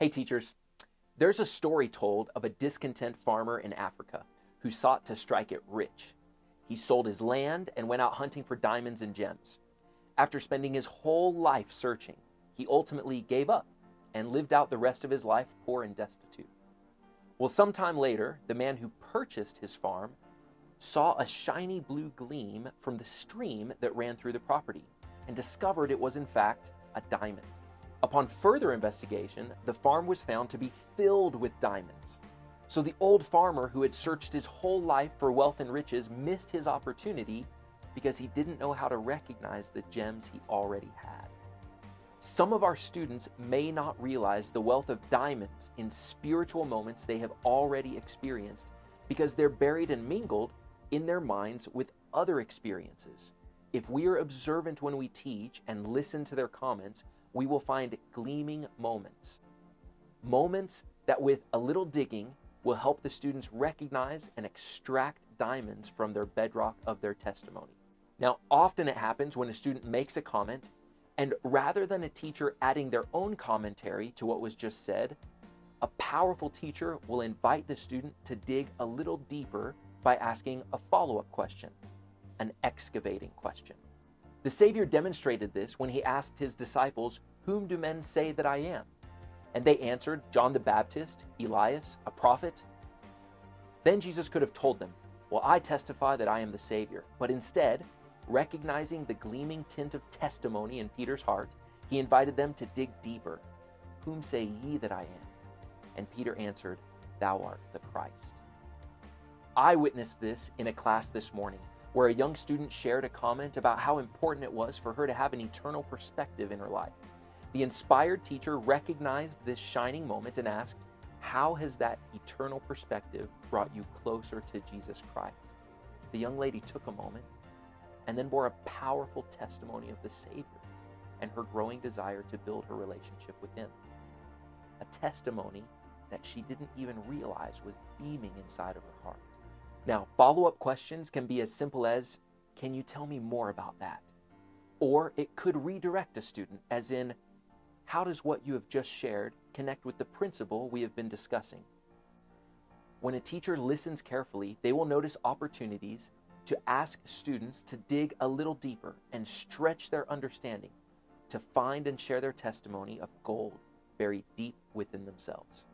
Hey teachers, there's a story told of a discontent farmer in Africa who sought to strike it rich. He sold his land and went out hunting for diamonds and gems. After spending his whole life searching, he ultimately gave up and lived out the rest of his life poor and destitute. Well, sometime later, the man who purchased his farm saw a shiny blue gleam from the stream that ran through the property and discovered it was in fact a diamond. Upon further investigation, the farm was found to be filled with diamonds. So the old farmer who had searched his whole life for wealth and riches missed his opportunity because he didn't know how to recognize the gems he already had. Some of our students may not realize the wealth of diamonds in spiritual moments they have already experienced because they're buried and mingled in their minds with other experiences. If we are observant when we teach and listen to their comments, we will find gleaming moments. Moments that with a little digging will help the students recognize and extract diamonds from their bedrock of their testimony. Now, often it happens when a student makes a comment, and rather than a teacher adding their own commentary to what was just said, a powerful teacher will invite the student to dig a little deeper by asking a follow-up question, an excavating question. The Savior demonstrated this when he asked his disciples, "Whom do men say that I am?" And they answered, "John the Baptist, Elias, a prophet." Then Jesus could have told them, "Well, I testify that I am the Savior." But instead, recognizing the gleaming tint of testimony in Peter's heart, he invited them to dig deeper. "Whom say ye that I am?" And Peter answered, "Thou art the Christ." I witnessed this in a class this morning, where a young student shared a comment about how important it was for her to have an eternal perspective in her life. The inspired teacher recognized this shining moment and asked, "How has that eternal perspective brought you closer to Jesus Christ?" The young lady took a moment and then bore a powerful testimony of the Savior and her growing desire to build her relationship with him. A testimony that she didn't even realize was beaming inside of her heart. Now, follow-up questions can be as simple as, "Can you tell me more about that?" Or it could redirect a student, as in, "How does what you have just shared connect with the principle we have been discussing?" When a teacher listens carefully, they will notice opportunities to ask students to dig a little deeper and stretch their understanding to find and share their testimony of gold buried deep within themselves.